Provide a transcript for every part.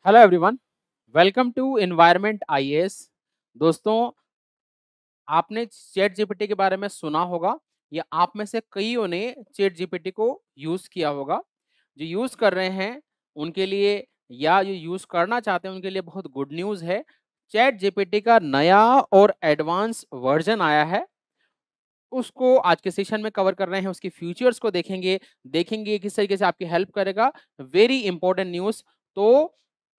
Hello everyone, welcome to environment IAS. दोस्तों, आपने chat GPT के बारे में सुना होगा या आप में से कईयों ने चैट जीपीटी को यूज़ किया होगा। जो यूज़ कर रहे हैं उनके लिए या जो यूज़ करना चाहते हैं उनके लिए बहुत गुड न्यूज़ है। चैट जीपीटी का नया और एडवांस वर्जन आया है। उसको आज के सेशन में कवर कर रहे हैं, उसकी फीचर्स को देखेंगे किस तरीके से आपकी हेल्प करेगा। वेरी इंपॉर्टेंट न्यूज़ तो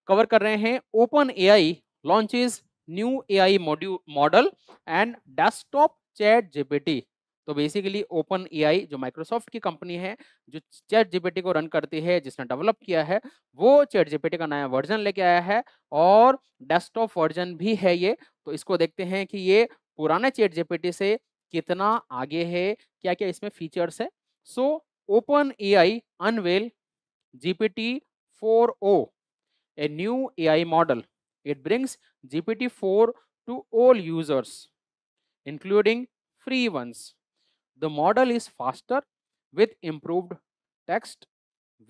कवर कर रहे हैं। Open AI launches new AI model and desktop chat GPT. तो बेसिकली ओपन एआई जो माइक्रोसॉफ्ट की कंपनी है, जो चैट जीपीटी को रन करती है, जिसने डेवलप किया है, वो चैट जीपीटी का नया वर्जन लेके आया है और डेस्कटॉप वर्जन भी है ये। तो इसको देखते हैं कि ये पुराने चैट जीपीटी से कितना आगे है, क्या क्या इसमें फीचर्स है। So OpenAI unveil GPT 4o, a new AI model. It brings GPT-4 to all users, including free ones. The model is faster with improved text,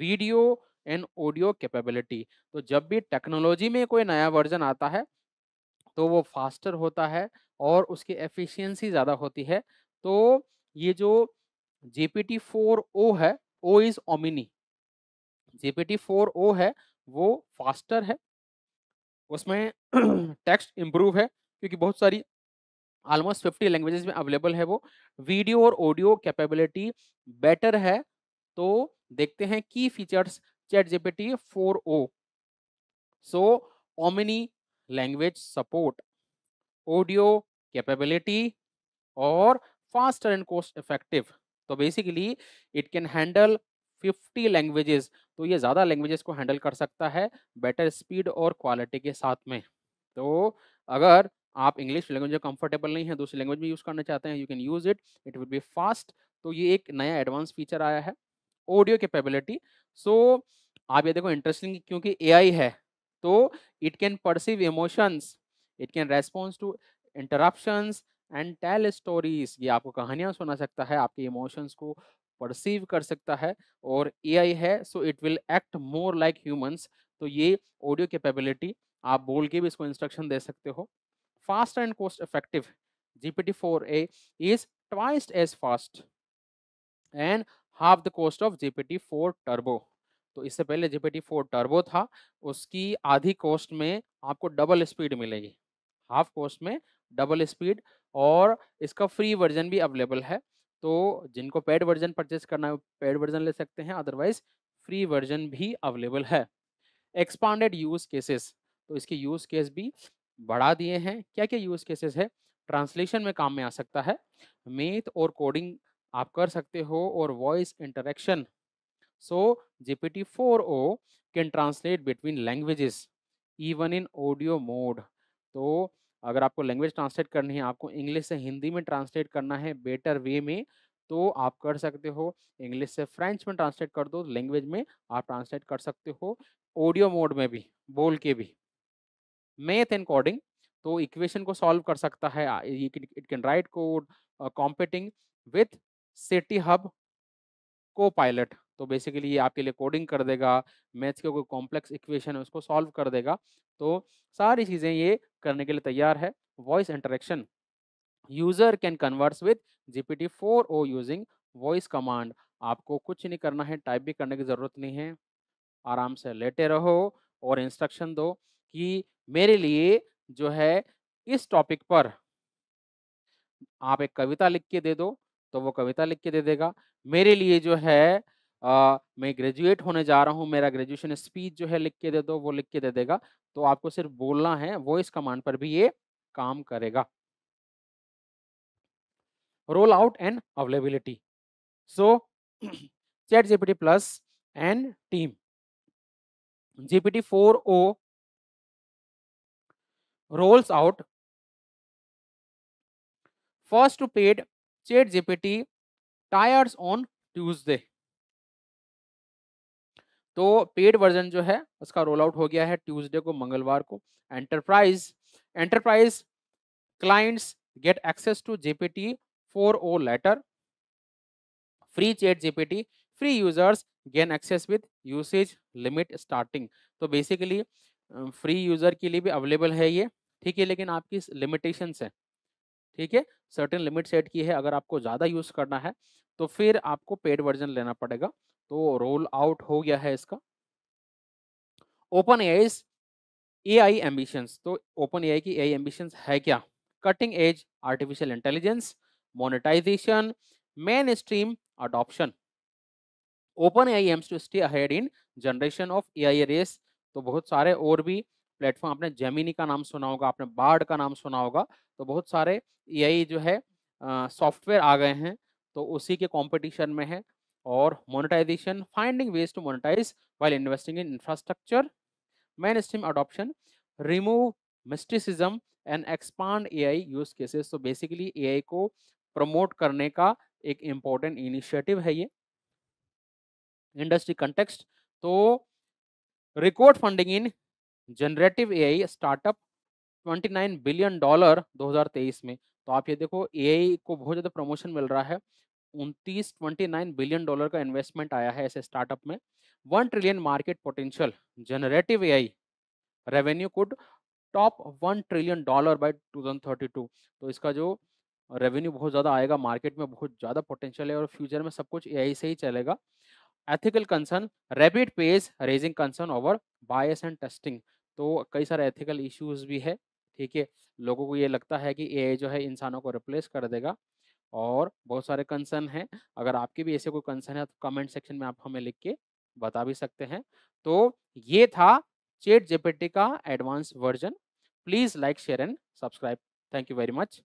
video and audio capability. तो जब भी technology में कोई नया version आता है तो वो फास्टर होता है और उसकी एफिशिएंसी ज़्यादा होती है। तो ये जो GPT-4o है, ओ इज़ ओमिनी, GPT-4o है वो फास्टर है, उसमें टेक्स्ट इम्प्रूव है क्योंकि बहुत सारी ऑलमोस्ट 50 लैंग्वेजेस में अवेलेबल है वो। वीडियो और ऑडियो कैपेबिलिटी बेटर है। तो देखते हैं की features chat GPT 4o। So omni language support, audio capability और फास्टर एंड कॉस्ट इफेक्टिव। तो basically it can handle 50 languages. तो ये ज़्यादा लैंग्वेजेस को हैंडल कर सकता है बेटर स्पीड और क्वालिटी के साथ में। तो अगर आप इंग्लिश लैंग्वेज में कंफर्टेबल नहीं है, दूसरी लैंग्वेज में यूज़ करना चाहते हैं, you can use it, it will be fast. तो ये एक नया एडवांस फीचर आया है ऑडियो कैपेबिलिटी। सो आप ये देखो इंटरेस्टिंग, क्योंकि एआई है तो it can perceive emotions, it can response to interruptions and tell stories. ये आपको कहानियां सुना सकता है, आपके इमोशंस को परसीव कर सकता है। और एआई है so it will act more like humans. तो ये ऑडियो कैपेबिलिटी आप बोल के भी इसको इंस्ट्रक्शन दे सकते हो। Fast and cost effective, GPT-4a is twice as fast and half the cost of GPT-4 turbo. तो इससे पहले GPT-4 टर्बो था, उसकी आधी कॉस्ट में आपको डबल स्पीड मिलेगी, हाफ कॉस्ट में डबल स्पीड। और इसका फ्री वर्जन भी अवेलेबल है। तो जिनको पेड वर्जन परचेस करना है पेड वर्जन ले सकते हैं, अदरवाइज फ्री वर्जन भी अवेलेबल है। एक्सपांडेड यूज केसेस, तो इसके यूज केस भी बढ़ा दिए हैं। क्या क्या यूज केसेस है? ट्रांसलेशन में काम में आ सकता है, मैथ और कोडिंग आप कर सकते हो, और voice interaction. So GPT-4o can translate between languages even in audio mode. तो अगर आपको लैंग्वेज ट्रांसलेट करनी है, आपको इंग्लिश से हिंदी में ट्रांसलेट करना है बेटर वे में, तो आप कर सकते हो। इंग्लिश से फ्रेंच में ट्रांसलेट कर दो, लैंग्वेज में आप ट्रांसलेट कर सकते हो, ऑडियो मोड में भी, बोल के भी। मैथ एंड कोडिंग, तो इक्वेशन को सॉल्व कर सकता है, it can write code competing with city hub को पायलट। तो बेसिकली ये आपके लिए कोडिंग कर देगा, मैथ्स के कोई कॉम्प्लेक्स इक्वेशन है उसको सॉल्व कर देगा। तो सारी चीज़ें ये करने के लिए तैयार है। Voice interaction, user can converse with GPT-4o using voice command. आपको कुछ नहीं करना है, टाइप भी करने की ज़रूरत नहीं है, आराम से लेटे रहो और इंस्ट्रक्शन दो कि मेरे लिए जो है इस टॉपिक पर आप एक कविता लिख के दे दो, तो वो कविता लिख के दे देगा। मेरे लिए जो है मैं ग्रेजुएट होने जा रहा हूँ, मेरा ग्रेजुएशन स्पीच जो है लिख के दे दो, वो लिख के दे देगा। तो आपको सिर्फ बोलना है, वॉइस कमांड पर भी ये काम करेगा। Roll out and availability, so chat GPT plus and team, GPT-4o rolls out first to paid chat GPT tyres on Tuesday. तो पेड वर्जन जो है उसका रोल आउट हो गया है ट्यूसडे को, मंगलवार को। Enterprise clients get access to GPT-4o later, free ChatGPT, free users gain access with usage limit starting. तो बेसिकली फ्री यूज़र के लिए भी अवेलेबल है ये, ठीक है, लेकिन आपकी लिमिटेशंस है, ठीक है, सर्टेन लिमिट सेट की है। अगर आपको ज़्यादा यूज़ करना है तो फिर आपको पेड वर्जन लेना पड़ेगा। तो रोल आउट हो गया है इसका। ओपन एआई's एआई एम्बिशंस, तो ओपन एआई की एआई एम्बिशंस है क्या? Cutting edge artificial intelligence, monetisation, mainstream adoption. OpenAI aims to stay ahead in generation of AI race. तो बहुत सारे और भी प्लेटफॉर्म, आपने जेमिनी का नाम सुना होगा, आपने बार्ड का नाम सुना होगा, तो बहुत सारे एआई जो है सॉफ्टवेयर आ गए हैं, तो उसी के कंपटीशन में है। और monetisation, finding ways to monetise while investing in infrastructure, mainstream adoption, remove mysticism and expand AI use cases। तो बेसिकली एआई को प्रमोट करने का एक इम्पोर्टेंट इनिशिएटिव है ये। इंडस्ट्री कंटेक्स्ट, तो record funding in generative AI startup $29 billion 2023 में। तो आप ये देखो, एआई को बहुत ज़्यादा प्रमोशन मिल रहा है। 29 बिलियन डॉलर का इन्वेस्टमेंट आया है ऐसे स्टार्टअप में। 1 trillion market potential, generative AI revenue could top $1 trillion by 2032। तो इसका जो रेवेन्यू बहुत ज़्यादा आएगा, मार्केट में बहुत ज़्यादा पोटेंशियल है और फ्यूचर में सब कुछ एआई से ही चलेगा। Ethical concern, rapid pace raising concern over bias and testing. तो कई सारे एथिकल इश्यूज भी है, ठीक है। लोगों को ये लगता है कि एआई जो है इंसानों को रिप्लेस कर देगा, और बहुत सारे कंसर्न हैं। अगर आपके भी ऐसे कोई कंसर्न है तो कमेंट सेक्शन में आप हमें लिख के बता भी सकते हैं। तो ये था चैट जीपीटी का advance version. Please like, share and subscribe. Thank you very much.